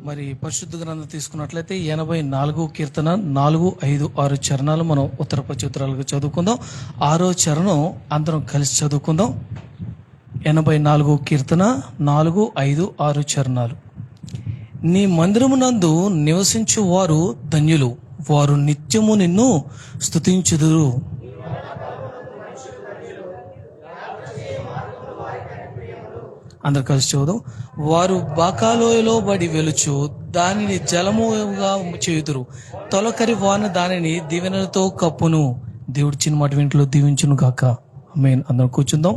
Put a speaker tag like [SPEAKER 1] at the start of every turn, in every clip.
[SPEAKER 1] మరి పరిశుద్ధ గ్రంథం తీసుకున్నట్లయితే 84 కీర్తన 4, 5, 6 చరణాలు మనం ఉత్తర ప్రత్యుత్తరాలుగా చదువుకుందాం. 6వ చరణం అందరం కలిసి చదువుకుందాం. 84 కీర్తన 4, 5, 6 చరణాలు. నీ మందిరమునందు నివసించు వారు ధన్యులు, వారు నిత్యము నిన్ను స్తుతించుదురు. అందరు కలిసి చూద్దాం. వారు బాకాలోయలో బడి వెలుచు దానిని జలముగా చేయుదురు, తొలకరి వాన దానిని దీవెనలతో కప్పును. దేవుడి చిన్న మాట ఇంట్లో దీవించును గాక. ఆమేన్. అందరం కూర్చుందాం.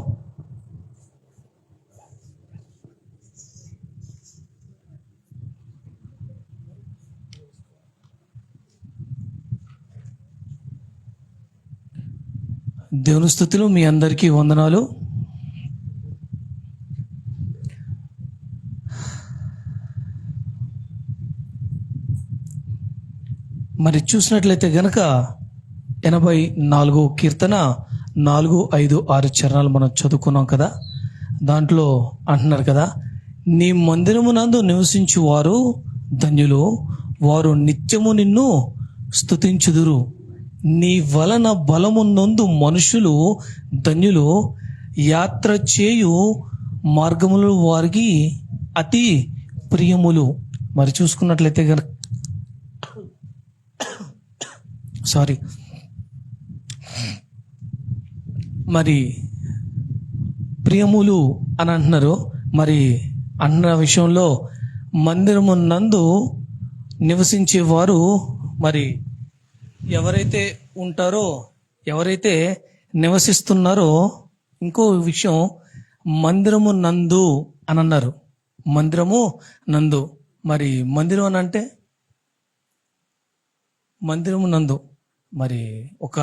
[SPEAKER 1] దేవుని స్తుతులు. మీ అందరికీ వందనాలు. మరి చూసినట్లయితే గనక 84 కీర్తన 4, 5, 6 చరణాలు మనం చదువుకున్నాం కదా. దాంట్లో అంటున్నారు కదా, నీ మందిరమునందు నివసించు వారు ధన్యులు, వారు నిత్యము నిన్ను స్తుతించుదురు. నీ వలన బలమునందు మనుషులు ధన్యులు, యాత్ర చేయు మార్గములు వారికి అతి ప్రియములు. మరి చూసుకున్నట్లయితే గనక మరి ప్రియములు అని అంటున్నారు. మరి అన్న విషయంలో మందిరము నందు నివసించేవారు మరి ఎవరైతే ఉంటారో, ఎవరైతే నివసిస్తున్నారో, ఇంకో విషయం మందిరము నందు అని అన్నారు. మందిరము నందు. మరి మందిరం అని అంటే మందిరము నందు మరి ఒక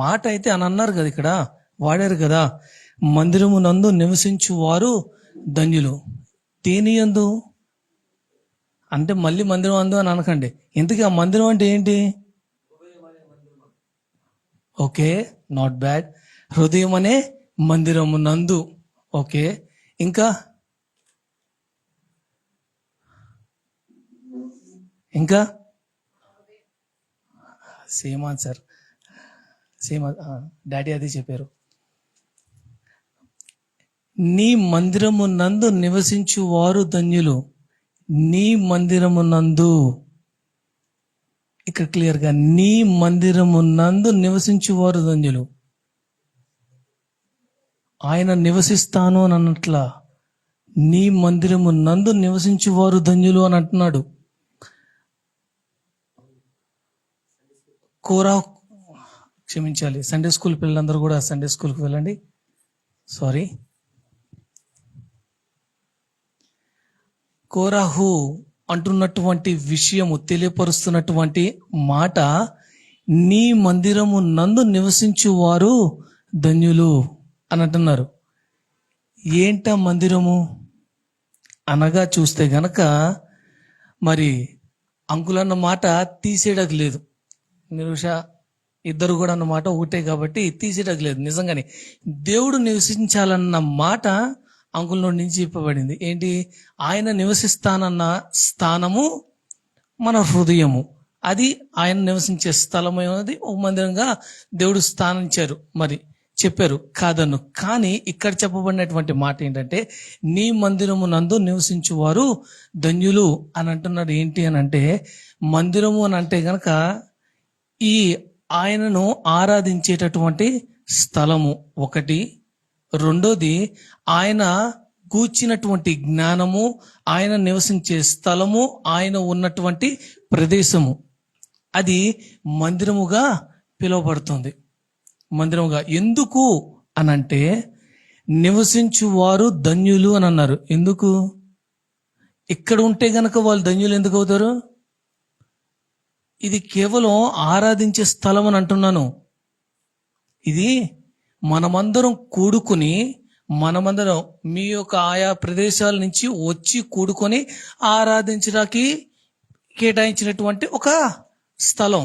[SPEAKER 1] మాట అయితే అని అన్నారు కదా, ఇక్కడ వాడారు కదా, మందిరము నందు నివసించు వారు ధన్యులు. దేని యందు అంటే మళ్ళీ మందిరం అందు అని అనకండి. ఇంతకీ ఆ మందిరం అంటే ఏంటి? Okay, not bad. హృదయం అనే మందిరము నందు. ఓకే, ఇంకా ఇంకా సేమ్ ఆన్సర్, సేమ్. డాడీ అది చెప్పారు. నీ మందిరము నందు నివసించు వారు ధన్యులు. నీ మందిరము నందు, ఇక్కడ క్లియర్గా నీ మందిరము నందు నివసించు వారు ధన్యులు. ఆయన నివసిస్తాను అని అన్నట్లా, నీ మందిరము నందు నివసించు వారు ధన్యులు అని అంటున్నాడు. క్షమించాలి, సండే స్కూల్ పిల్లలందరూ కూడా సండే స్కూల్కి వెళ్ళండి. సారీ. కోరాహు అంటున్నటువంటి విషయము, తెలియపరుస్తున్నటువంటి మాట, నీ మందిరము నందు నివసించు వారు ధన్యులు అని అంటున్నారు. ఏంట మందిరము అనగా చూస్తే గనక మరి అంకులన్న మాట తీసేయడానికి లేదు, నిరుష ఇద్దరు కూడా అన్నమాట ఒకటే కాబట్టి తీసేయడానికి లేదు. నిజంగానే దేవుడు నివసించాలన్న మాట అంకుల్లో నుంచి చెప్పబడింది. ఏంటి? ఆయన నివసిస్తానన్న స్థానము మన హృదయము. అది ఆయన నివసించే స్థలము అనేది ఒక మందిరంగా దేవుడు స్థానించారు. మరి చెప్పారు కాదన్ను. కానీ ఇక్కడ చెప్పబడినటువంటి మాట ఏంటంటే, నీ మందిరము నందు నివసించు వారు ధన్యులు అని అంటున్నారు. ఏంటి అని అంటే, మందిరము అని అంటే గనక ఈ ఆయనను ఆరాధించేటటువంటి స్థలము ఒకటి. రెండోది ఆయన కూర్చినటువంటి జ్ఞానము, ఆయన నివసించే స్థలము, ఆయన ఉన్నటువంటి ప్రదేశము, అది మందిరముగా పిలువబడుతుంది. మందిరముగా ఎందుకు అనంటే, నివసించువారు ధన్యులు అని అన్నారు. ఎందుకు? ఇక్కడ ఉంటే గనక వాళ్ళు ధన్యులు ఎందుకు అవుతారు? ఇది కేవలం ఆరాధించే స్థలం అని అంటున్నాను. ఇది మనమందరం కూడుకుని, మనమందరం మీ యొక్క ఆయా ప్రదేశాల నుంచి వచ్చి కూడుకొని ఆరాధించడానికి కేటాయించినటువంటి ఒక స్థలం,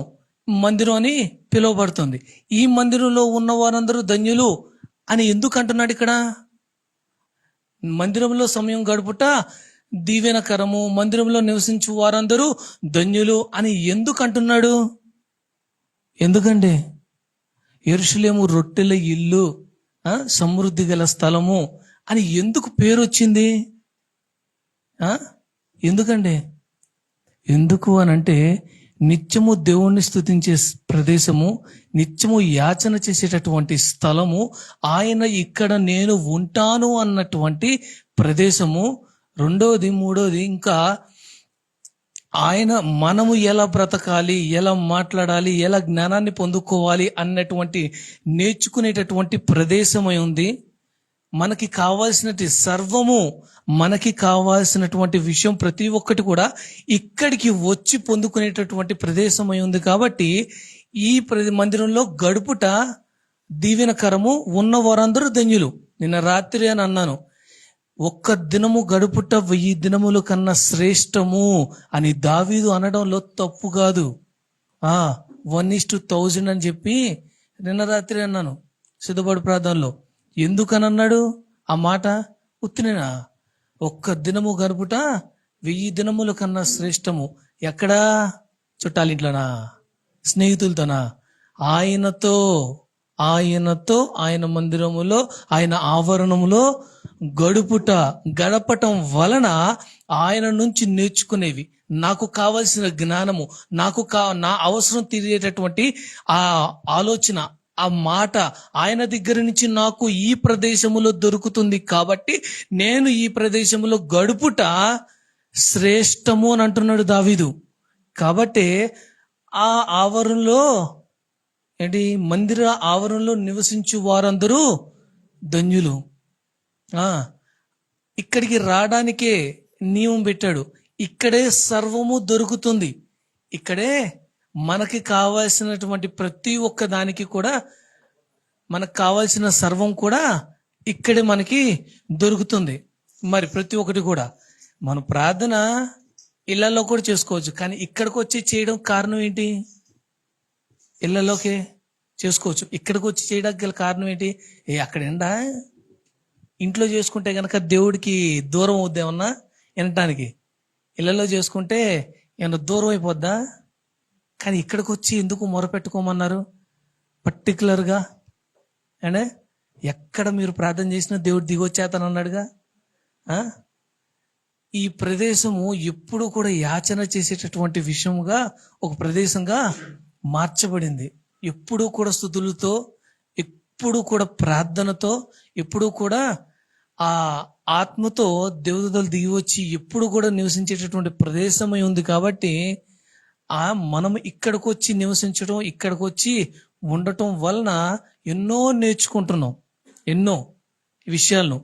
[SPEAKER 1] మందిరం అని పిలువబడుతుంది. ఈ మందిరంలో ఉన్న వారందరూ ధన్యులు అని ఎందుకు అంటున్నాడు ఇక్కడ? మందిరంలో సమయం గడుపుట దీవెనకరము, మందిరంలో నివసించు వారందరూ ధన్యులు అని ఎందుకు అంటున్నాడు? ఎందుకండి? యెరూషలేము రొట్టెల ఇల్లు, సమృద్ధి గల స్థలము అని ఎందుకు పేరు వచ్చింది? ఎందుకండి? ఎందుకు అనంటే నిత్యము దేవుణ్ణి స్తుతించే ప్రదేశము, నిత్యము యాచన చేసేటటువంటి స్థలము, ఆయన ఇక్కడ నేను ఉంటాను అన్నటువంటి ప్రదేశము. రెండోది, మూడోది, ఇంకా ఆయన మనము ఎలా బ్రతకాలి, ఎలా మాట్లాడాలి, ఎలా జ్ఞానాన్ని పొందుకోవాలి అన్నటువంటి నేర్చుకునేటటువంటి ప్రదేశమై ఉంది. మనకి కావాల్సినటువంటి సర్వము, మనకి కావాల్సినటువంటి విషయం ప్రతి ఒక్కటి కూడా ఇక్కడికి వచ్చి పొందుకునేటటువంటి ప్రదేశమై ఉంది. కాబట్టి ఈ మందిరంలో గడుపుట దీవెనకరము, ఉన్న వారందరూ ధన్యులు. నిన్న రాత్రి అని అన్నాను, ఒక్క దినము గడుపుట 1000 దినముల కన్నా శ్రేష్టము అని దావీదు అనడంలో తప్పు కాదు. 1:1000 అని చెప్పి నిన్న రాత్రి అన్నాను సిద్ధపడు ప్రార్థనలో. ఎందుకని అన్నాడు ఆ మాట? ఉత్తినేనా? ఒక్క దినము గడుపుట 1000 దినముల కన్నా శ్రేష్టము. ఎక్కడా? చుట్టాలింట్లోనా? స్నేహితులతోనా? ఆయనతో ఆయన మందిరములో, ఆయన ఆవరణములో గడపటం వలన ఆయన నుంచి నేర్చుకునేవి, నాకు కావలసిన జ్ఞానము, నా అవసరం తీరేటటువంటి ఆ ఆలోచన, ఆ మాట ఆయన దగ్గర నుంచి నాకు ఈ ప్రదేశములో దొరుకుతుంది. కాబట్టి నేను ఈ ప్రదేశములో గడుపుట శ్రేష్టము అని అంటున్నాడు దావీదు. కాబట్టి ఆ ఆవరణలో మందిర ఆవరణలో నివసించు వారందరూ ధన్యులు. ఇక్కడికి రావడానికే నియమం పెట్టాడు. ఇక్కడే సర్వము దొరుకుతుంది. ఇక్కడే మనకి కావాల్సినటువంటి ప్రతి ఒక్క దానికి కూడా, మనకు కావాల్సిన సర్వం కూడా ఇక్కడే మనకి దొరుకుతుంది. మరి ప్రతి ఒక్కటి కూడా మన ప్రార్థన ఇళ్లలో కూడా చేసుకోవచ్చు, కానీ ఇక్కడికి వచ్చి చేయడం కారణం ఏంటి? ఇళ్లలోకే చేసుకోవచ్చు, ఇక్కడికి వచ్చి చేయడానికి గల కారణం ఏంటి? అక్కడ ఎండా, ఇంట్లో చేసుకుంటే గనక దేవుడికి దూరం అవుద్దేమన్నా వినటానికి. ఇళ్లలో చేసుకుంటే ఏమన్నా దూరం అయిపోద్దా? కానీ ఇక్కడికి వచ్చి ఎందుకు మొరపెట్టుకోమన్నారు పర్టికులర్గా? అంటే ఎక్కడ మీరు ప్రార్థన చేసినా దేవుడు దిగొచ్చేతను అన్నాడుగా. ఈ ప్రదేశము ఎప్పుడు కూడా యాచన చేసేటటువంటి విషయముగా, ఒక ప్రదేశంగా మార్చబడింది. ఎప్పుడు కూడా స్తుతులతో, ఎప్పుడు కూడా ప్రార్థనతో, ఎప్పుడు కూడా ఆ ఆత్మతో దేవదూతలు దిగి వచ్చి ఎప్పుడు కూడా నివసించేటటువంటి ప్రదేశమై ఉంది. కాబట్టి మనం ఇక్కడికి వచ్చి నివసించడం, ఇక్కడికి వచ్చి ఉండటం వలన ఎన్నో నేర్చుకుంటున్నాం, ఎన్నో విషయాలను.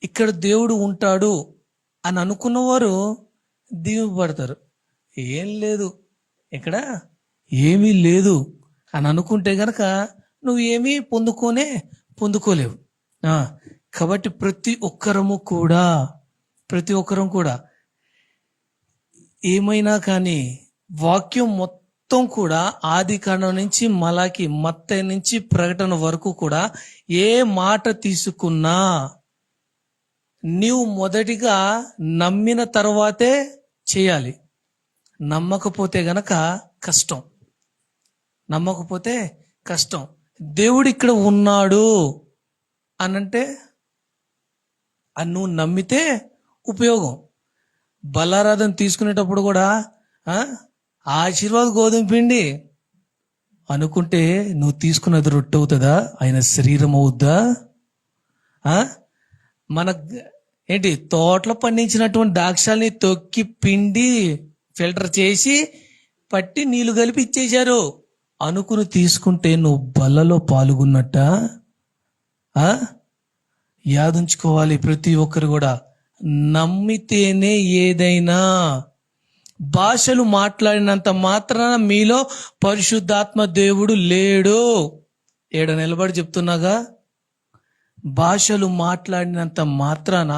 [SPEAKER 1] ఇక్కడ దేవుడు ఉంటాడు అని అనుకున్నవారు దీవెనపడతారు. ఏం లేదు, ఇక్కడ ఏమీ లేదు అని అనుకుంటే గనక నువ్వు ఏమీ పొందుకోలేవు. కాబట్టి ప్రతి ఒక్కరం కూడా ఏమైనా కానీ వాక్యం మొత్తం కూడా ఆది కాండం నుంచి మలాకి, మత్తయి నుంచి ప్రకటన వరకు కూడా ఏ మాట తీసుకున్నా నీవు మొదటిగా నమ్మిన తర్వాతే చేయాలి. నమ్మకపోతే గనక కష్టం. దేవుడు ఇక్కడ ఉన్నాడు అనంటే నువ్వు నమ్మితే ఉపయోగం. బలారాధన తీసుకునేటప్పుడు కూడా ఆశీర్వాద గోధుమ పిండి అనుకుంటే నువ్వు తీసుకున్నది రొట్టె అవుతుందా? ఆయన శరీరం అవుద్దా? మన తోటలో పండించినటువంటి ద్రాక్షల్ని తొక్కి పిండి ఫిల్టర్ చేసి పట్టి నీళ్లు కలిపి ఇచ్చేశారు అనుకుని తీసుకుంటే నువ్వు బల్లలో పాల్గొన్నట్ట. యాదుంచుకోవాలి ప్రతి ఒక్కరు కూడా, నమ్మితేనే ఏదైనా. భాషలు మాట్లాడినంత మాత్రాన మీలో పరిశుద్ధాత్మ దేవుడు లేడు. నిలబడి చెప్తున్నాగా, భాషలు మాట్లాడినంత మాత్రాన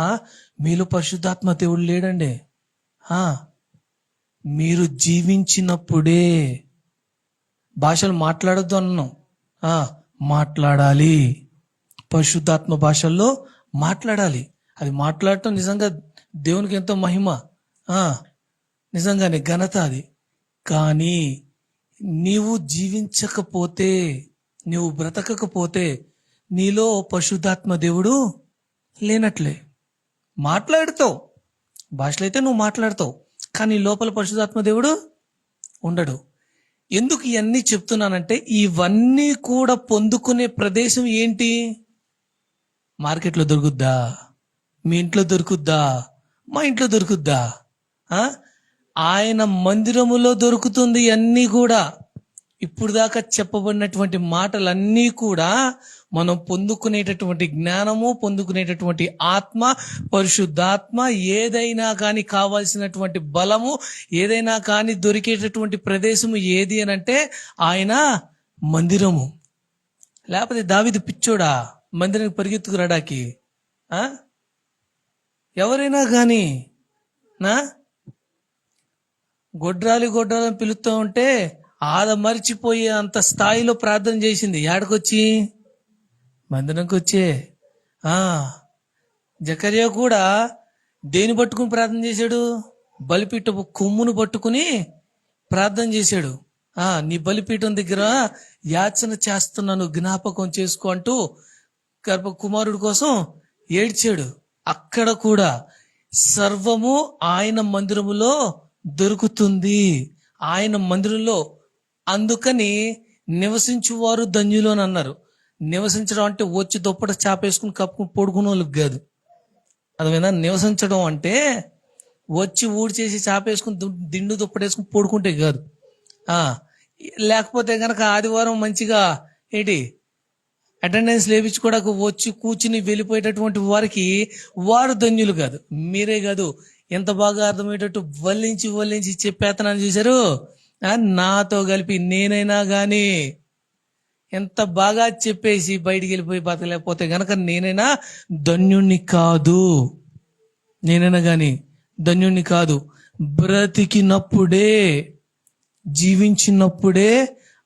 [SPEAKER 1] మీలో పరిశుద్ధాత్మ దేవుడు లేడండి. మీరు జీవించినప్పుడే. భాషలు మాట్లాడొద్దు అన్నాం, మాట్లాడాలి. పరిశుద్ధాత్మ భాషల్లో మాట్లాడాలి. అది మాట్లాడటం నిజంగా దేవునికి ఎంతో మహిమ, నిజంగానే ఘనత అది. కానీ నీవు జీవించకపోతే, నీవు బ్రతకకపోతే నీలో పరిశుద్ధాత్మ దేవుడు లేనట్లే. మాట్లాడుతావు, భాషలో అయితే నువ్వు మాట్లాడతావు, కానీ లోపల పరిశుద్ధాత్మ దేవుడు ఉండడు. ఎందుకు ఇవన్నీ చెప్తున్నానంటే, ఇవన్నీ కూడా పొందుకునే ప్రదేశం ఏంటి? మార్కెట్లో దొరుకుద్దా? మీ ఇంట్లో దొరుకుద్దా? మా ఇంట్లో దొరుకుద్దా? ఆయన మందిరములో దొరుకుతుంది. అన్నీ కూడా ఇప్పుడు దాకా చెప్పబడినటువంటి మాటలన్నీ కూడా మనం పొందుకునేటటువంటి జ్ఞానము, పొందుకునేటటువంటి ఆత్మ, పరిశుద్ధాత్మ, ఏదైనా కానీ కావాల్సినటువంటి బలము, ఏదైనా కానీ దొరికేటటువంటి ప్రదేశము ఏది అని అంటే ఆయన మందిరము. లేకపోతే దావీదు పిచ్చోడా మందిరానికి పరిగెత్తుకురాడాకి? ఎవరైనా కానీ గొడ్రాలని పిలుస్తూ ఉంటే మరిచిపోయే అంత స్థాయిలో ప్రార్థన చేసింది. ఏడకొచ్చి? మందిరంకి వచ్చే. జకర్యా కూడా దేని పట్టుకుని ప్రార్థన చేశాడు? బలిపీఠపు కొమ్మును పట్టుకుని ప్రార్థన చేశాడు. నీ బలిపీఠం దగ్గర యాచన చేస్తున్నాను, జ్ఞాపకం చేసుకో అంటూ కుమారుడు కోసం ఏడ్చాడు. అక్కడ కూడా సర్వము ఆయన మందిరములో దొరుకుతుంది, ఆయన మందిరంలో. అందుకని నివసించువారు ధన్యులు అని అన్నారు. నివసించడం అంటే వచ్చి దుప్పట చాపేసుకుని కప్పుకుని పడుకునే వాళ్ళకి కాదు. అదేమైనా నివసించడం అంటే వచ్చి ఊడి చేసి చాపేసుకుని దిండు దుప్పటేసుకుని పడుకుంటే కాదు. లేకపోతే గనక ఆదివారం మంచిగా అటెండెన్స్ లేపించుకోవడానికి వచ్చి కూర్చుని వెళ్ళిపోయేటటువంటి వారికి వారు ధన్యులు కాదు. మీరే కాదు, ఎంత బాగా అర్థమయ్యేటట్టు వల్లించి చెప్పేతనని చూశారు. నాతో కలిపి నేనైనా గాని ఎంత బాగా చెప్పేసి బయటికి వెళ్ళిపోయి బతకలేకపోతే గనక నేనైనా ధన్యుణ్ణి కాదు. నేనైనా గాని ధన్యుణ్ణి కాదు. బ్రతికినప్పుడే, జీవించినప్పుడే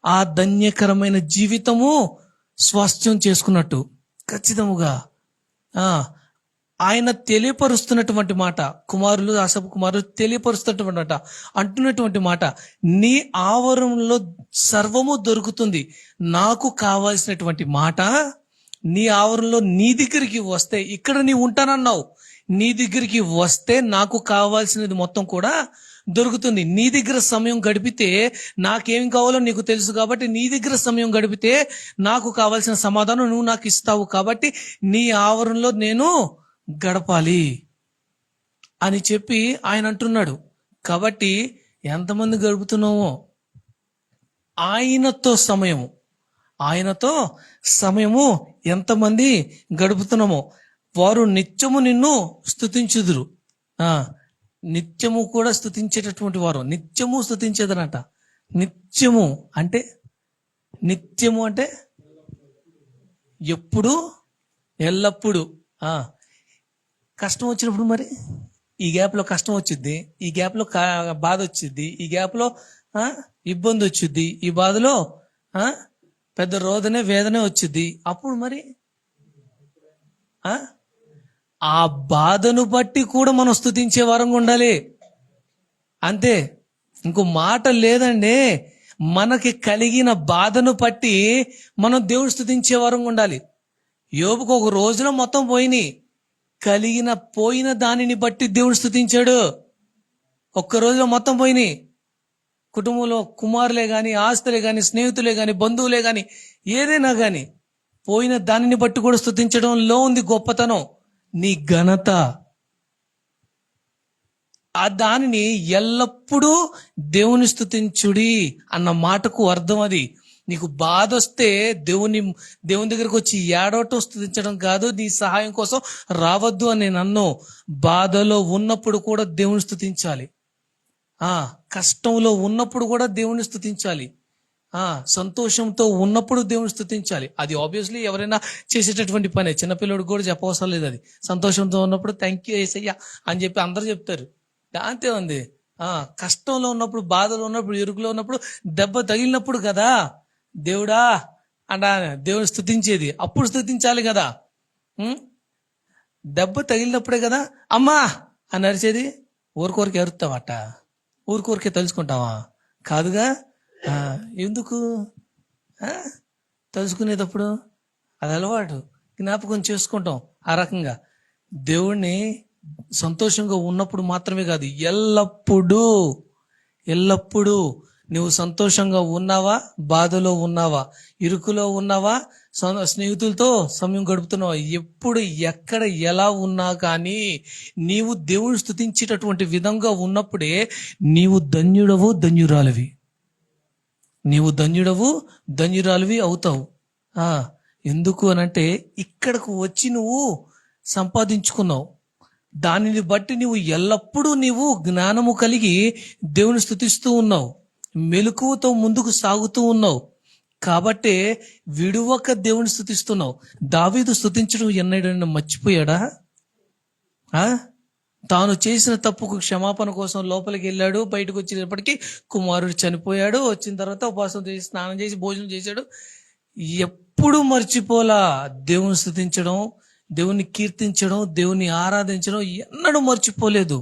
[SPEAKER 1] ఆ ధన్యకరమైన జీవితము స్వాస్థ్యం చేసుకున్నట్టు. ఖచ్చితముగా ఆయన తెలియపరుస్తున్నటువంటి మాట, కుమారులు అసపు కుమారులు తెలియపరుస్తున్నటువంటి మాట, అంటున్నటువంటి మాట, నీ ఆవరణలో సర్వము దొరుకుతుంది. నాకు కావాల్సినటువంటి మాట నీ ఆవరణలో నీ దగ్గరికి వస్తే, ఇక్కడ నీ ఉంటానన్నావు, నీ దగ్గరికి వస్తే నాకు కావాల్సినది మొత్తం కూడా దొరుకుతుంది. నీ దగ్గర సమయం గడిపితే నాకేం కావాలో నీకు తెలుసు కాబట్టి నీ దగ్గర సమయం గడిపితే నాకు కావాల్సిన సమాధానం నువ్వు నాకు ఇస్తావు. కాబట్టి నీ ఆవరణలో నేను గడపాలి అని చెప్పి ఆయన అంటున్నాడు. కాబట్టి ఎంతమంది గడుపుతున్నామో ఆయనతో సమయము ఎంతమంది గడుపుతున్నామో వారు నిత్యము నిన్ను స్తుతించుదురు. నిత్యము కూడా స్తుతించేటటువంటి వారు, నిత్యము స్తుతించేదనట. నిత్యము అంటే ఎప్పుడు, ఎల్లప్పుడు. కష్టం వచ్చినప్పుడు మరి ఈ గ్యాప్లో కష్టం వచ్చిద్ది, ఈ గ్యాప్లో బాధ వచ్చిద్ది, ఈ గ్యాప్లో ఇబ్బంది వచ్చిద్ది, ఈ బాధలో పెద్ద రోదనే వేదనే వచ్చిద్ది. అప్పుడు మరి ఆ బాధను బట్టి కూడా మనం స్తుతించే వారంగా ఉండాలి. అంతే, ఇంకో మాట లేదండి. మనకి కలిగిన బాధను బట్టి మనం దేవుడు స్తుతించే వారంగా ఉండాలి. యోబుకు ఒక రోజులో మొత్తం పోయిన దానిని బట్టి దేవుడు స్తుతించాడు. ఒక్క రోజులో మొత్తం పోయినాయి. కుటుంబంలో కుమారులే గాని, ఆస్తులే గాని, స్నేహితులే గాని, బంధువులే గాని, ఏదైనా గాని పోయిన దానిని బట్టి కూడా స్తుతించడంలో ఉంది గొప్పతనం, నీ ఘనత. ఆ దానిని ఎల్లప్పుడూ దేవుని స్తుతించుడి అన్న మాటకు అర్థం అది. నీకు బాధ వస్తే దేవుని దగ్గరకు వచ్చి ఏడవటం స్తుతించడం కాదు. నీ సహాయం కోసం రావద్దు అని నన్ను బాధలో ఉన్నప్పుడు కూడా దేవుని స్తుతించాలి. కష్టంలో ఉన్నప్పుడు కూడా దేవుని స్తుతించాలి. సంతోషంతో ఉన్నప్పుడు దేవుని స్తుతించాలి. అది ఆబ్వియస్లీ ఎవరైనా చేసేటటువంటి పనే. చిన్నపిల్లడికి కూడా చెప్పవసరం లేదు. అది సంతోషంతో ఉన్నప్పుడు థ్యాంక్ యూ యేసయ్యా అని చెప్పి అందరూ చెప్తారు. అంతే ఉంది. కష్టంలో ఉన్నప్పుడు, బాధలో ఉన్నప్పుడు, ఇరుకులో ఉన్నప్పుడు, దెబ్బ తగిలినప్పుడు కదా దేవుడా అంట దేవుని స్తుతించేది. అప్పుడు స్తుతించాలి కదా. ఉం? దెబ్బ తగిలినప్పుడే కదా అమ్మా అని అరిచేది. ఊరికోరికే అరుస్తావట, ఊరికోరికే తలుచుకుంటావా? కాదుగా. ఆ, ఎందుకు ఆ? తలుచుకునేటప్పుడు అది అలవాటు, జ్ఞాపకం చేసుకుంటాం. ఆ రకంగా దేవుణ్ణి సంతోషంగా ఉన్నప్పుడు మాత్రమే కాదు, ఎల్లప్పుడూ ఎల్లప్పుడూ నువ్వు సంతోషంగా ఉన్నావా, బాధలో ఉన్నావా, ఇరుకులో ఉన్నావా, స్నేహితులతో సమయం గడుపుతున్నావా, ఎప్పుడు ఎక్కడ ఎలా ఉన్నా కానీ నీవు దేవుని స్తుతించేటటువంటి విధంగా ఉన్నప్పుడే నీవు ధన్యుడవు, ధన్యురాలివి. నీవు ధన్యుడవు, ధన్యురాలివి అవుతావు. ఆ ఎందుకు అనంటే ఇక్కడకు వచ్చి నువ్వు సంపాదించుకున్నావు. దానిని బట్టి నువ్వు ఎల్లప్పుడూ నీవు జ్ఞానము కలిగి దేవుని స్తుతిస్తూ ఉన్నావు, మెలకువతో ముందుకు సాగుతూ ఉన్నావు. కాబట్టే విడువక దేవుని స్తుతిస్తున్నావు. దావీదు స్తుతించడం ఎన్నడైనా మర్చిపోయాడా? ఆ తాను చేసిన తప్పుకు క్షమాపణ కోసం లోపలికి వెళ్ళాడు. బయటకు వచ్చేటప్పటికి కుమారుడు చనిపోయాడు. వచ్చిన తర్వాత ఉపవాసం చేసి, స్నానం చేసి, భోజనం చేశాడు. ఎప్పుడు మర్చిపోలా దేవుని స్తుతించడం, దేవుని కీర్తించడం, దేవుని ఆరాధించడం ఎన్నడూ మర్చిపోలేదు.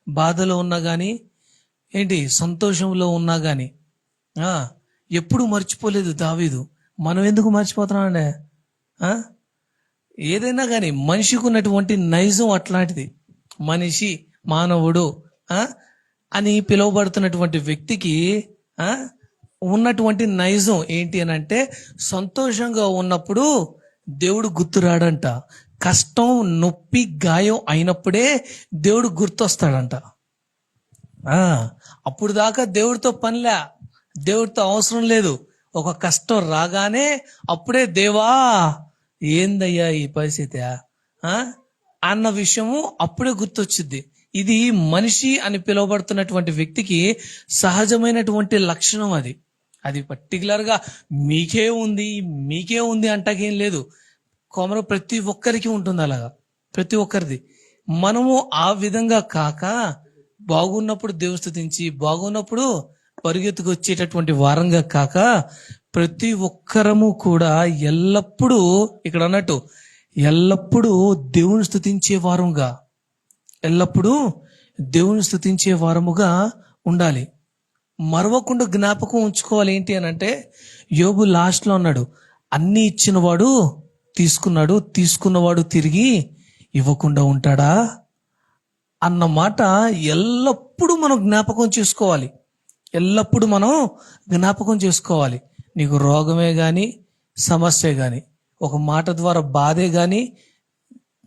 [SPEAKER 1] బాధలో ఉన్నా కానీ ఏంటి, సంతోషంలో ఉన్నా కానీ ఎప్పుడు మర్చిపోలేదు దావీదు. మనం ఎందుకు మర్చిపోతున్నామండి? ఏదైనా కానీ మనిషికి ఉన్నటువంటి నైజం అట్లాంటిది. మనిషి, మానవుడు అని పిలువబడుతున్నటువంటి వ్యక్తికి ఉన్నటువంటి నైజం ఏంటి అని అంటే, సంతోషంగా ఉన్నప్పుడు దేవుడు గుర్తురాడంట. కష్టం, నొప్పి, గాయం అయినప్పుడే దేవుడు గుర్తొస్తాడంట. అప్పుడు దాకా దేవుడితో పనిలే, దేవుడితో అవసరం లేదు. ఒక కష్టం రాగానే అప్పుడే దేవా ఏందయ్యా ఈ పరిస్థితి అన్న విషయము అప్పుడే గుర్తొచ్చుద్ది. ఇది మనిషి అని పిలువబడుతున్నటువంటి వ్యక్తికి సహజమైనటువంటి లక్షణం. అది పర్టికులర్గా మీకే ఉంది అంటాకేం లేదు. ప్రతి ఒక్కరికి ఉంటుంది అలాగా, ప్రతి ఒక్కరిది. మనము ఆ విధంగా కాక బాగున్నప్పుడు దేవుని స్తుతించి, బాగున్నప్పుడు పరిగెత్తుకు వచ్చేటటువంటి వారంగా కాక, ప్రతి ఒక్కరము కూడా ఎల్లప్పుడూ ఇక్కడ అన్నట్టు ఎల్లప్పుడూ దేవుని స్తుతించే వారముగా, ఎల్లప్పుడూ దేవుని స్తుతించే వారముగా ఉండాలి. మరవకుండా జ్ఞాపకం ఉంచుకోవాలి. ఏంటి అని అంటే, యోబు లాస్ట్లో అన్నాడు, అన్ని ఇచ్చినవాడు తీసుకున్నాడు, తీసుకున్నవాడు తిరిగి ఇవ్వకుండా ఉంటాడా అన్న మాట ఎల్లప్పుడూ మనం జ్ఞాపకం చేసుకోవాలి. ఎల్లప్పుడూ మనం జ్ఞాపకం చేసుకోవాలి. నీకు రోగమే కానీ, సమస్య కానీ, ఒక మాట ద్వారా బాధే కానీ,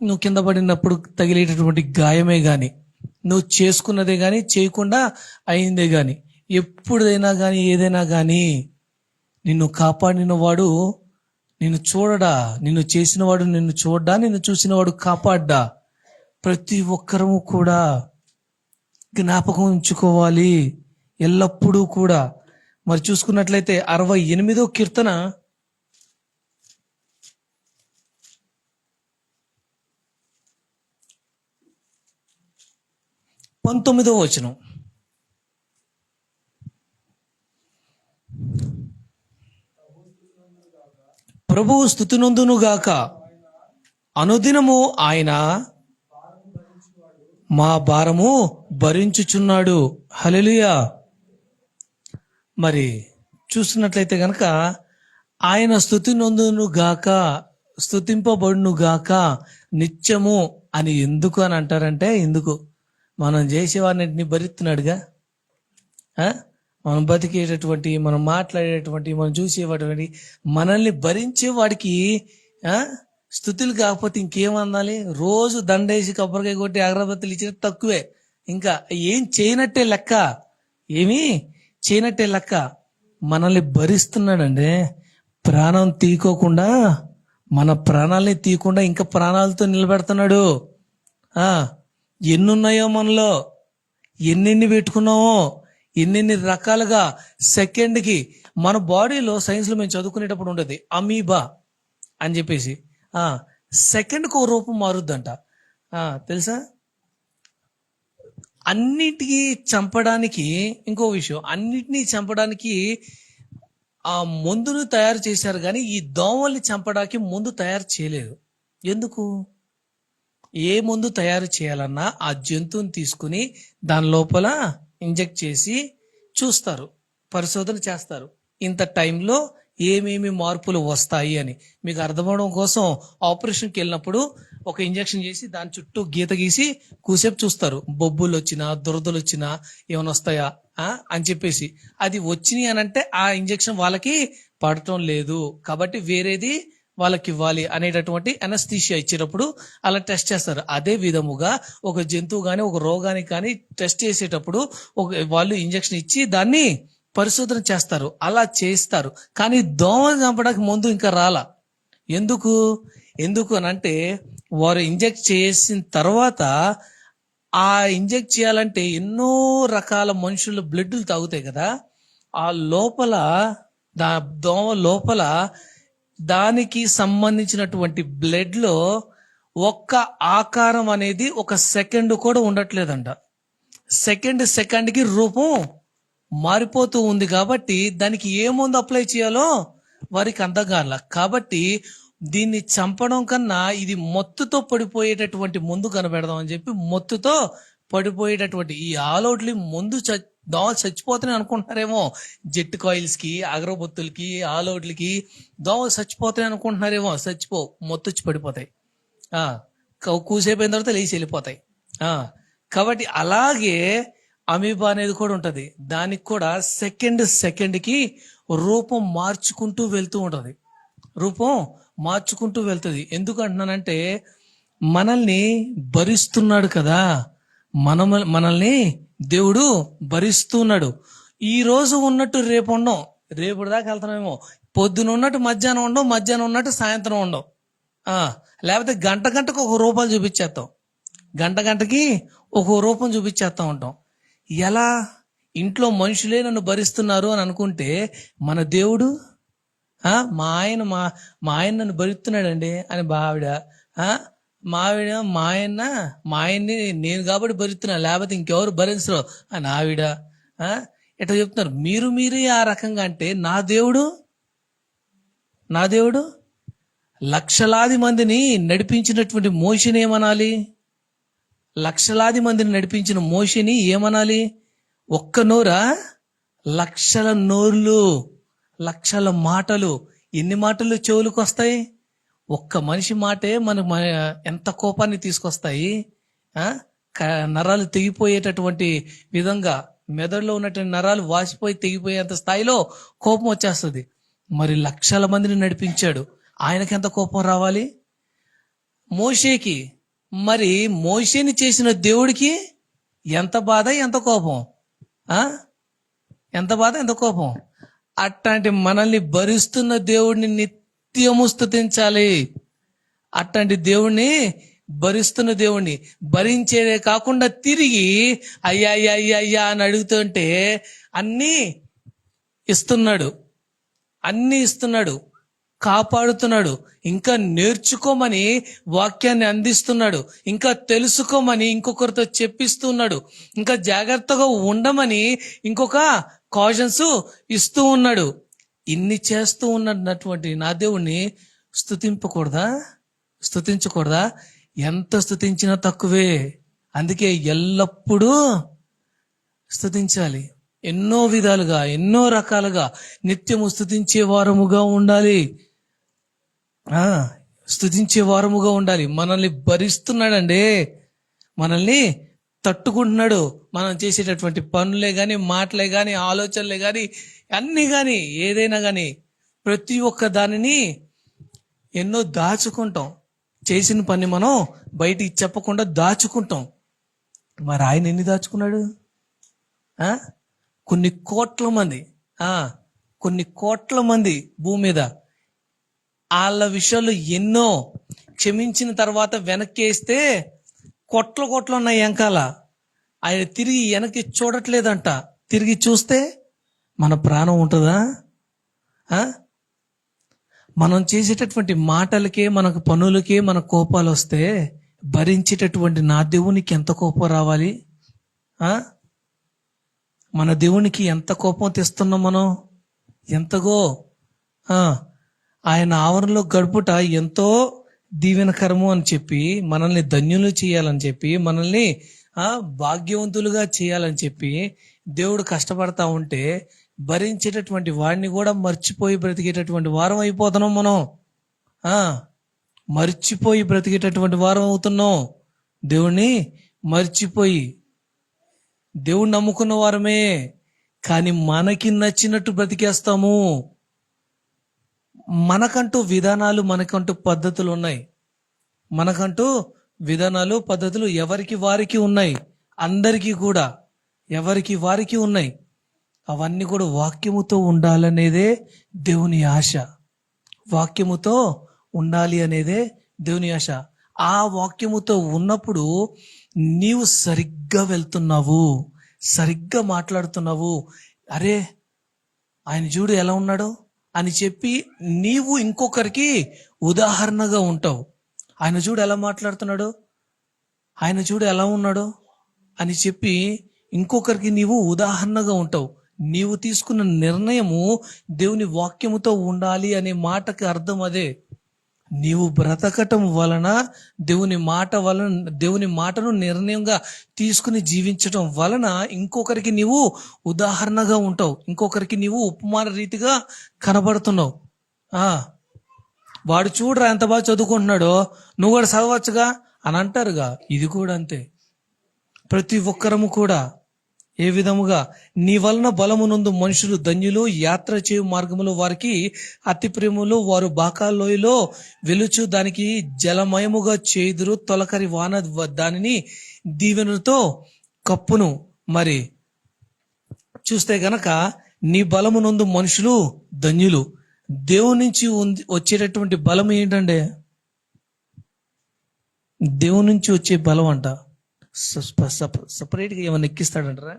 [SPEAKER 1] నువ్వు కింద పడినప్పుడు తగిలేటటువంటి గాయమే కానీ, నువ్వు చేసుకున్నదే కానీ, చేయకుండా అయిందే కానీ, ఎప్పుడైనా కానీ, ఏదైనా కానీ నిన్ను కాపాడిన వాడు నిన్ను చూడడా, నిన్ను చేసినవాడు నిన్ను చూడ్డా, నిన్ను చూసినవాడు కాపాడ్డా. ప్రతి ఒక్కరము కూడా జ్ఞాపకం ఉంచుకోవాలి ఎల్లప్పుడూ కూడా. మరి చూసుకున్నట్లయితే 68వ కీర్తన 19వ వచనం. ప్రభువు స్తుతినందును గాక, అనుదినము ఆయన మా భారము భరించుచున్నాడు. హల్లెలూయా. మరి చూస్తున్నట్లయితే గనక ఆయన స్తుతినందును గాక, స్తుతింపబడును గాక నిత్యము అని ఎందుకు అని అంటారంటే, ఎందుకు మనం చేసేవాడిని భరిస్తున్నాడుగా. మనం బతికేటటువంటి, మనం మాట్లాడేటటువంటి, మనం చూసేవాటి, మనల్ని భరించే వాడికి స్తుతులు కాకపోతే ఇంకేమనాలి? రోజు దండేసి కొబ్బరికాయ కొట్టి అగరబత్తులు ఇచ్చిన తక్కువే. ఇంకా ఏం చేయనట్టే లెక్క, ఏమీ చేయనట్టే లెక్క. మనల్ని భరిస్తున్నాడండి. ప్రాణం తీకోకుండా, మన ప్రాణాలని తీయకుండా ఇంకా ప్రాణాలతో నిలబెడుతున్నాడు. ఎన్నున్నాయో మనలో, ఎన్నెన్ని పెట్టుకున్నామో, ఎన్నెన్ని రకాలుగా సెకండ్కి మన బాడీలో, సైన్స్లో మేము చదువుకునేటప్పుడు ఉండదు అమీబా అని చెప్పేసి, సెకండ్కి ఒక రూపం మారుద్దంట. తెలుసా? అన్నిటికీ చంపడానికి, ఇంకో విషయం, అన్నిటినీ చంపడానికి ఆ మందును తయారు చేశారు, కానీ ఈ దోమల్ని చంపడానికి మందు తయారు చేయలేదు. ఎందుకు? ఏ మందు తయారు చేయాలన్నా ఆ జంతువుని తీసుకుని దాని లోపల ఇంజెక్ట్ చేసి చూస్తారు, పరిశోధన చేస్తారు, ఇంత టైంలో ఏమేమి మార్పులు వస్తాయి అని. మీకు అర్థమవడం కోసం ఆపరేషన్కి వెళ్ళినప్పుడు ఒక ఇంజెక్షన్ చేసి దాని చుట్టూ గీత గీసి కూసేపు చూస్తారు, బొబ్బులు వచ్చినా దురదలు వచ్చినా ఏమైనా వస్తాయా అని చెప్పేసి. అది వచ్చినాయి అని అంటే ఆ ఇంజెక్షన్ వాళ్ళకి పడటం లేదు కాబట్టి వేరేది వాళ్ళకి ఇవ్వాలి అనేటటువంటి అనస్థీషియా ఇచ్చేటప్పుడు అలా టెస్ట్ చేస్తారు. అదే విధముగా ఒక జంతువు కానీ ఒక రోగానికి కానీ టెస్ట్ చేసేటప్పుడు వాళ్ళు ఇంజెక్షన్ ఇచ్చి దాన్ని పరిశోధన చేస్తారు, అలా చేస్తారు. కానీ దోమలు చంపడానికి ముందు ఇంకా రాలా. ఎందుకు అని అంటే వారు ఇంజెక్ట్ చేసిన తర్వాత ఆ ఇంజెక్ట్ చేయాలంటే ఎన్నో రకాల మనుషుల బ్లడ్లు తాగుతాయి కదా, ఆ లోపల దోమ లోపల దానికి సంబంధించినటువంటి బ్లడ్ లో ఒక్క ఆకారం అనేది ఒక సెకండ్ కూడా ఉండట్లేదంట. సెకండ్కి రూపం మారిపోతూ ఉంది కాబట్టి దానికి ఏ మందు అప్లై చేయాలో వారికి అర్థం కాల. కాబట్టి దీన్ని చంపడం కన్నా ఇది మొత్తుతో పడిపోయేటటువంటి మందు కనబెడదాం అని చెప్పి మొత్తుతో పడిపోయేటటువంటి ఈ ఆల్అవుట్లీ ముందు దోమలు చచ్చిపోతాయని అనుకుంటున్నారేమో. జెట్ కాయిల్స్ కి, అగరబత్తులకి, ఆల్అవుట్లకి దోమలు చచ్చిపోతాయి అనుకుంటున్నారేమో. చచ్చిపో, మొత్తొచ్చి పడిపోతాయి. కూసేపోయిన తర్వాత లేచి వెళ్ళిపోతాయి. కాబట్టి అలాగే అమీబా అనేది కూడా ఉంటది. దానికి కూడా సెకండ్కి రూపం మార్చుకుంటూ వెళ్తుంది. ఎందుకు అంటున్నానంటే మనల్ని భరిస్తున్నాడు కదా, మనల్ని దేవుడు భరిస్తున్నాడు. ఈ రోజు ఉన్నట్టు రేపు ఉండం, రేపు దాకా వెళ్తున్నామేమో. పొద్దున ఉన్నట్టు మధ్యాహ్నం ఉండం, మధ్యాహ్నం ఉన్నట్టు సాయంత్రం ఉండం. లేకపోతే గంటకు ఒక రూపాయలు చూపించేస్తాం, గంటకి ఒక రూపం చూపించేస్తా ఉంటాం. ఎలా? ఇంట్లో మనుషులే నన్ను భరిస్తున్నారు అని అనుకుంటే మన దేవుడు మా ఆయన నన్ను భరిస్తున్నాడండి అని ఆవిడ, మా ఆయన్ని నేను కాబట్టి భరిస్తున్నా, లేకపోతే ఇంకెవరు భరించరు అని ఆవిడ ఎట్లా చెప్తున్నారు. మీరే ఆ రకంగా అంటే నా దేవుడు లక్షలాది మందిని నడిపించినటువంటి మోషని ఏమనాలి? లక్షలాది మందిని నడిపించిన మోషని ఏమనాలి? ఒక్క నోరా? లక్షల నోర్లు, లక్షల మాటలు. ఎన్ని మాటలు చెవులకు వస్తాయి? ఒక్క మనిషి మాటే మనకు ఎంత కోపాన్ని తీసుకొస్తాయి. నరాలు తెగిపోయేటటువంటి విధంగా, మెదడులో ఉన్నటువంటి నరాలు వాసిపోయి తెగిపోయేంత స్థాయిలో కోపం వచ్చేస్తుంది. మరి లక్షల మందిని నడిపించాడు, ఆయనకి ఎంత కోపం రావాలి? మోషేకి, మరి మోషేని చేసిన దేవుడికి ఎంత బాధ, ఎంత కోపం, ఎంత బాధ, ఎంత కోపం. అట్లాంటి మనల్ని భరిస్తున్న దేవుడిని నిత్యము స్తుతించాలి. అట్లాంటి దేవుణ్ణి, భరిస్తున్న దేవుణ్ణి, భరించేదే కాకుండా తిరిగి అయ్యా అయ్యా అయ్యా అయ్యా అని అడుగుతుంటే అన్నీ ఇస్తున్నాడు, కాపాడుతున్నాడు, ఇంకా నేర్చుకోమని వాక్యాన్ని అందిస్తున్నాడు, ఇంకా తెలుసుకోమని ఇంకొకరితో చెప్పిస్తున్నాడు, ఇంకా జాగ్రత్తగా ఉండమని ఇంకొక కాషన్స్ ఇస్తూ ఉన్నాడు. ఇన్ని చేస్తూ ఉన్నటువంటి నా దేవుణ్ణి స్తుతించకూడదా? ఎంత స్తుతించినా తక్కువే. అందుకే ఎల్లప్పుడూ స్తుతించాలి. ఎన్నో విధాలుగా, ఎన్నో రకాలుగా నిత్యము స్తుతించే వారముగా ఉండాలి. మనల్ని భరిస్తున్నాడండి, మనల్ని తట్టుకుంటున్నాడు. మనం చేసేటటువంటి పనులే కానీ, మాటలే కానీ, ఆలోచనలే కానీ, అన్ని కానీ, ఏదైనా కానీ ప్రతి ఒక్క దానిని ఎన్నో దాచుకుంటాం. చేసిన పని మనం బయటికి చెప్పకుండా దాచుకుంటాం. మరి ఆయన ఎన్ని దాచుకున్నాడు? కొన్ని కోట్ల మంది భూమి మీద, వాళ్ళ విషయాలు ఎన్నో క్షమించిన తర్వాత వెనక్కేస్తే కొట్లు ఉన్నాయి వెనకాల. ఆయన తిరిగి వెనక్కి చూడట్లేదంట. తిరిగి చూస్తే మన ప్రాణం ఉంటుందా? మనం చేసేటటువంటి మాటలకే, మనకు పనులకే మన కోపాలు వస్తే భరించేటటువంటి నా దేవునికి ఎంత కోపం రావాలి? ఆ? మన దేవునికి ఎంత కోపం తెస్తున్నాం మనం, ఎంతగో ఆ ఆయన ఆవరణలో గడుపుట ఎంతో దీవెనకరము అని చెప్పి, మనల్ని ధన్యులు చేయాలని చెప్పి, మనల్ని భాగ్యవంతులుగా చేయాలని చెప్పి దేవుడు కష్టపడతా ఉంటే భరించేటటువంటి వాడిని కూడా మర్చిపోయి బ్రతికేటటువంటి వారం అయిపోతున్నాం మనం. మర్చిపోయి బ్రతికేటటువంటి వారం అవుతున్నాం. దేవుణ్ణి మర్చిపోయి, దేవుణ్ణి నమ్ముకున్న వారమే కానీ మనకి నచ్చినట్టు బ్రతికేస్తాము. మనకంటూ విధానాలు, మనకంటూ పద్ధతులు ఉన్నాయి. మనకంటూ విధానాలు, పద్ధతులు ఎవరికి వారికి ఉన్నాయి. అందరికీ కూడా ఎవరికి వారికి ఉన్నాయి. అవన్నీ కూడా వాక్యముతో ఉండాలనేదే దేవుని ఆశ. వాక్యముతో ఉండాలి అనేదే దేవుని ఆశ. ఆ వాక్యముతో ఉన్నప్పుడు నీవు సరిగ్గా వెళ్తున్నావు, సరిగ్గా మాట్లాడుతున్నావు. అరే ఆయన చూడు ఎలా ఉన్నాడో అని చెప్పి నీవు ఇంకొకరికి ఉదాహరణగా ఉంటావు. ఆయన చూడు ఎలా మాట్లాడుతున్నాడు, ఆయన చూడు ఎలా ఉన్నాడు అని చెప్పి ఇంకొకరికి నీవు ఉదాహరణగా ఉంటావు. నీవు తీసుకున్న నిర్ణయము దేవుని వాక్యముతో ఉండాలి అనే మాటకి అర్థం అదే. నీవు బ్రతకటం వలన, దేవుని మాటను నిర్ణయంగా తీసుకుని జీవించటం వలన ఇంకొకరికి నీవు ఉదాహరణగా ఉంటావు, ఇంకొకరికి నీవు ఉపమాన రీతిగా కనబడుతున్నావు. వాడు చూడరా ఎంత బాగా చదువుకుంటున్నాడో, నువ్వు కూడా చదవచ్చుగా అని అంటారుగా. ఇది కూడా అంతే. ప్రతి ఒక్కరము కూడా ఏ విధముగా నీ వలన బలమునందు మనుషులు ధన్యులు, యాత్ర చేయు మార్గములో వారికి అతి ప్రేమలు, వారు బాకాలోయలో వెలుచు దానికి జలమయముగా చేదురు, తొలకరి వాన దానిని దీవెనతో కప్పును. మరి చూస్తే గనక నీ బలమునందు మనుషులు ధన్యులు. దేవుని నుంచి వచ్చేటటువంటి బలం ఏంటంటే, దేవుని నుంచి వచ్చే బలం అంట సపరేట్గా ఏమన్నా ఎక్కిస్తాడంటారా?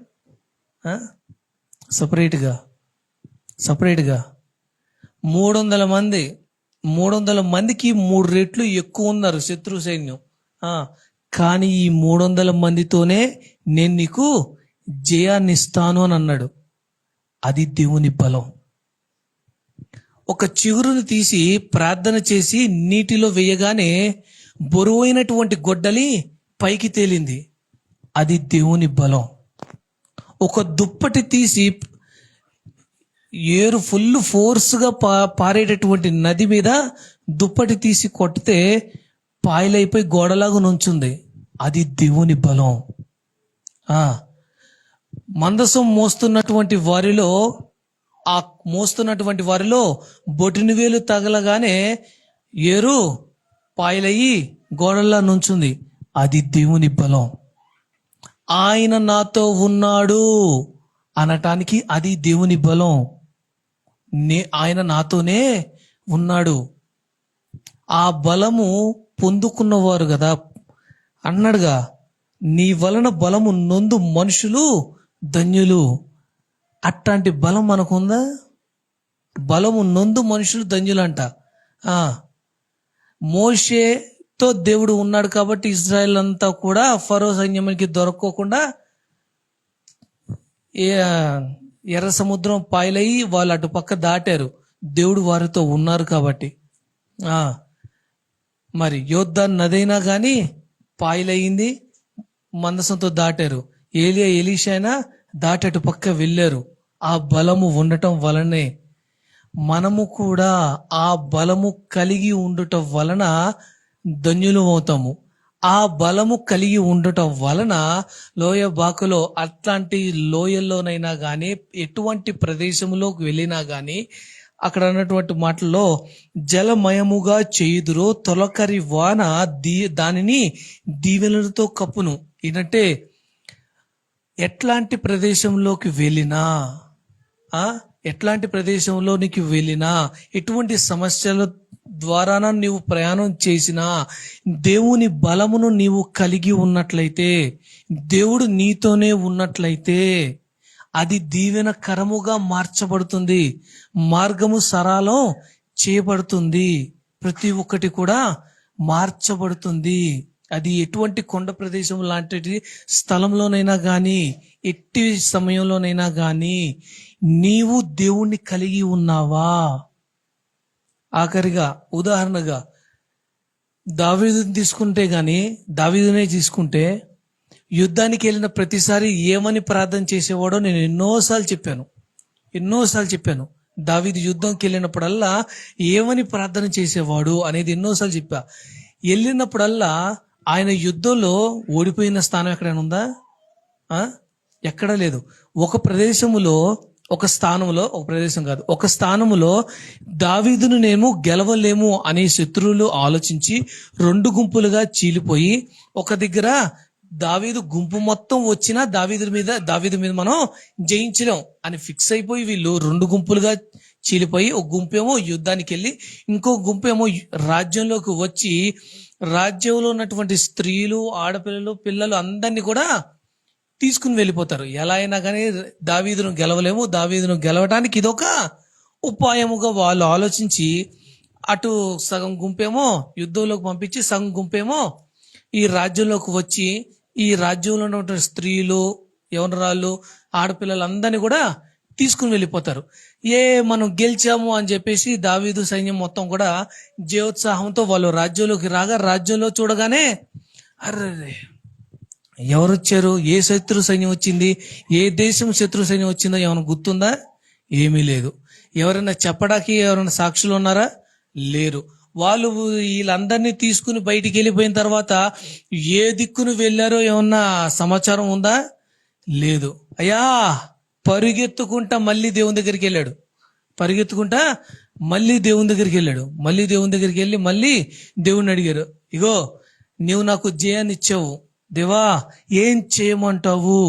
[SPEAKER 1] సపరేట్గా 300 మందికి 3 రెట్లు ఎక్కువ ఉన్నారు శత్రు సైన్యం. కానీ ఈ 300 మందితోనే నేను నీకు జయాన్ని ఇస్తాను అని అన్నాడు. అది దేవుని బలం. ఒక చిగురును తీసి ప్రార్థన చేసి నీటిలో వేయగానే బరువైనటువంటి గొడ్డలి పైకి తేలింది. అది దేవుని బలం. ఒక దుప్పటి తీసి ఏరు ఫుల్ ఫోర్స్గా పారేటటువంటి నది మీద దుప్పటి తీసి కొడితే పాయలైపోయి గోడలాగా నుంచుంది. అది దేవుని బలం. మందసం మోస్తున్నటువంటి వారిలో బొటిని వేలు తగలగానే ఏరు పాయలయ్యి గోడల్లా నుంచుంది. అది దేవుని బలం. ఆయన నాతో ఉన్నాడు అనటానికి అది దేవుని బలం. ఆయన నాతోనే ఉన్నాడు. ఆ బలము పొందుకున్నవారు కదా అన్నాడుగా, నీ వలన బలము నొందు మనుషులు ధన్యులు. అట్లాంటి బలం మనకుందా? బలము నొందు మనుషులు ధన్యులంట. మోషేతో దేవుడు ఉన్నాడు కాబట్టి ఇజ్రాయెల్ అంతా కూడా ఫరో సైన్యానికి దొరకకుండా ఎర్ర సముద్రం పాయలయ్యి వాళ్ళు అటు పక్క దాటారు. దేవుడు వారితో ఉన్నారు కాబట్టి. మరి యోర్దాను నదైనా కానీ పాయలయ్యింది, మందసంతో దాటారు. ఎలీషా అయినా దాటి అటు పక్క వెళ్ళారు. ఆ బలము ఉండటం వలనే మనము కూడా ఆ బలము కలిగి ఉండటం వలన ధన్యులు అవుతాము. ఆ బలము కలిగి ఉండటం వలన లోయ బాకులో అట్లాంటి లోయల్లోనైనా కానీ ఎటువంటి ప్రదేశంలోకి వెళ్ళినా కానీ అక్కడ అన్నటువంటి మాటల్లో జలమయముగా చేయుదురు, తొలకరి వాన దానిని దీవెనలతో కప్పును. ఏంటంటే ఎట్లాంటి ప్రదేశంలోకి వెళ్ళినా, ఎట్లాంటి ప్రదేశంలోనికి వెళ్ళినా, ఎటువంటి సమస్యల ద్వారాన నీవు ప్రయాణం చేసినా, దేవుని బలమును నీవు కలిగి ఉన్నట్లయితే, దేవుడు నీతోనే ఉన్నట్లయితే అది దీవెనకరముగా మార్చబడుతుంది. మార్గము సరళం చేయబడుతుంది. ప్రతి ఒక్కటి కూడా మార్చబడుతుంది. అది ఎటువంటి కొండ ప్రదేశం లాంటి స్థలంలోనైనా కానీ, ఎట్టి సమయంలోనైనా కానీ నీవు దేవుణ్ణి కలిగి ఉన్నావా? ఆఖరిగా ఉదాహరణగా దావీదుని దావీదునే తీసుకుంటే యుద్ధానికి వెళ్ళిన ప్రతిసారి ఏమని ప్రార్థన చేసేవాడో నేను ఎన్నోసార్లు చెప్పాను. దావీదు యుద్ధంకి వెళ్ళినప్పుడల్లా ఏమని ప్రార్థన చేసేవాడు అనేది ఎన్నోసార్లు చెప్పా. వెళ్ళినప్పుడల్లా ఆయన యుద్ధంలో ఓడిపోయిన స్థానం ఎక్కడైనా ఉందా? ఎక్కడా లేదు. ఒక స్థానములో దావీదును నేను గెలవలేము అనే శత్రువులు ఆలోచించి 2 గుంపులుగా చీలిపోయి, ఒక దగ్గర దావీదు గుంపు మొత్తం వచ్చినా దావీదు మీద మనం జయించలేం అని ఫిక్స్ అయిపోయి వీళ్ళు 2 గుంపులుగా చీలిపోయి, ఒక గుంపేమో యుద్ధానికి వెళ్ళి, ఇంకో గుంపేమో రాజ్యంలోకి వచ్చి రాజ్యంలో ఉన్నటువంటి స్త్రీలు, ఆడపిల్లలు, పిల్లలు అందరినీ కూడా తీసుకుని వెళ్ళిపోతారు. ఎలా అయినా కానీ దావీదును గెలవలేము, దావీదును గెలవడానికి ఇదొక ఉపాయముగా వాళ్ళు ఆలోచించి అటు సగం గుంపేమో యుద్ధంలోకి పంపించి, సగం గుంపేమో ఈ రాజ్యంలోకి వచ్చి ఈ రాజ్యంలో ఉన్నటువంటి స్త్రీలు, యవనరాళ్ళు, ఆడపిల్లలు అందరినీ కూడా తీసుకుని వెళ్ళిపోతారు. మనం గెలిచాము అని చెప్పేసి దావీదు సైన్యం మొత్తం కూడా జయోత్సాహంతో వాళ్ళు రాజ్యంలోకి రాగా, రాజ్యంలో చూడగానే అర్రే ఎవరు వచ్చారు, ఏ శత్రు సైన్యం వచ్చింది, ఏ దేశం శత్రు సైన్యం వచ్చిందో ఏమైనా గుర్తుందా? ఏమీ లేదు. ఎవరైనా చెప్పడానికి ఎవరైనా సాక్షులు ఉన్నారా? లేరు. వాళ్ళు వీళ్ళందరినీ తీసుకుని బయటికి వెళ్ళిపోయిన తర్వాత ఏ దిక్కును వెళ్ళారో ఏమన్నా సమాచారం ఉందా? లేదు. అయ్యా పరిగెత్తుకుంటా మళ్ళీ దేవుని దగ్గరికి వెళ్ళాడు. మళ్ళీ దేవుని దగ్గరికి వెళ్ళి మళ్ళీ దేవుణ్ణి అడిగారు, ఇగో నీవు నాకు జయాన్ని ఇచ్చావు దేవా, ఏం చేయమంటావు?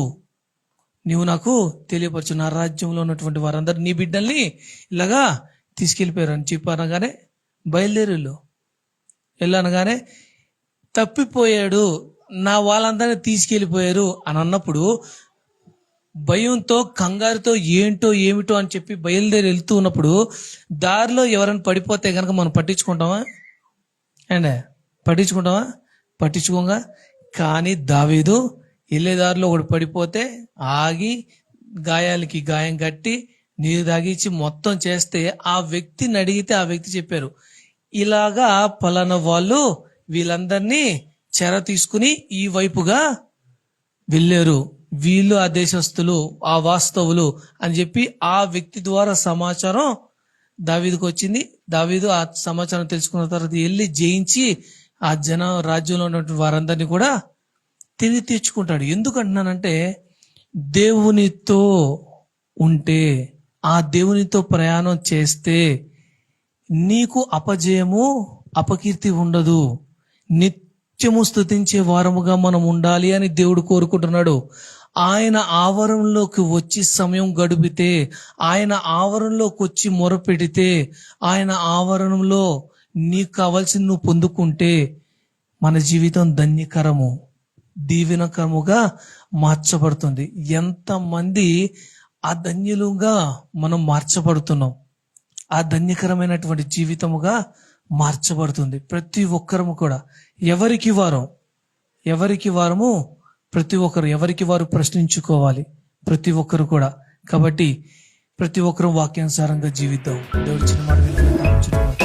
[SPEAKER 1] నీవు నాకు తెలియపరచు. నా రాజ్యంలో ఉన్నటువంటి వారందరూ నీ బిడ్డల్ని ఇలాగా తీసుకెళ్ళిపోయారు అని చెప్పనగానే బయలుదేరు వెళ్ళనగానే తప్పిపోయాడు, నా వాళ్ళందరినీ తీసుకెళ్ళిపోయారు అని అన్నప్పుడు భయంతో, కంగారుతో ఏంటో ఏమిటో అని చెప్పి బయలుదేరి వెళ్తూ ఉన్నప్పుడు దారిలో ఎవరైనా పడిపోతే కనుక మనం పట్టించుకుంటామా? పట్టించుకోగా. కానీ దావీదు వెళ్ళేదారిలో ఒకటి పడిపోతే ఆగి గాయాలకి గాయం కట్టి నీరు తాగించి మొత్తం చేస్తే ఆ వ్యక్తిని అడిగితే ఆ వ్యక్తి చెప్పారు, ఇలాగా పలానా వాళ్ళు వీళ్ళందరినీ చెర తీసుకుని ఈ వైపుగా వెళ్ళారు, వీళ్ళు ఆ దేశస్తులు, ఆ వాస్తవులు అని చెప్పి ఆ వ్యక్తి ద్వారా సమాచారం దావీదుకు వచ్చింది. దావీదు ఆ సమాచారం తెలుసుకున్న తర్వాత వెళ్ళి జయించి ఆ రాజ్యంలో ఉన్నటువంటి వారందరినీ కూడా తిరిగి తెచ్చుకుంటాడు. ఎందుకంటున్నానంటే దేవునితో ఉంటే, ఆ దేవునితో ప్రయాణం చేస్తే నీకు అపజయము, అపకీర్తి ఉండదు. నిత్యము స్తుతించే వారముగా మనం ఉండాలి అని దేవుడు కోరుకుంటున్నాడు. ఆయన ఆవరణలోకి వచ్చి సమయం గడిపితే, ఆయన ఆవరణలోకి వచ్చి మొరపెడితే, ఆయన ఆవరణంలో నీకు కావాల్సింది నువ్వు పొందుకుంటే మన జీవితం ధన్యకరము, దీవెనకరముగా మార్చబడుతుంది. ఎంతమంది ఆ ధన్యులుగా మనం మార్చబడుతున్నాం, ఆ ధన్యకరమైనటువంటి జీవితముగా మార్చబడుతుంది. ప్రతి ఒక్కరము కూడా ఎవరికి వారము ప్రతి ఒక్కరు ఎవరికి వారు ప్రశ్నించుకోవాలి, ప్రతి ఒక్కరు కూడా. కాబట్టి ప్రతి ఒక్కరు వాక్యానుసారంగా జీవిద్దాం. దేవుడి చిన్న మాట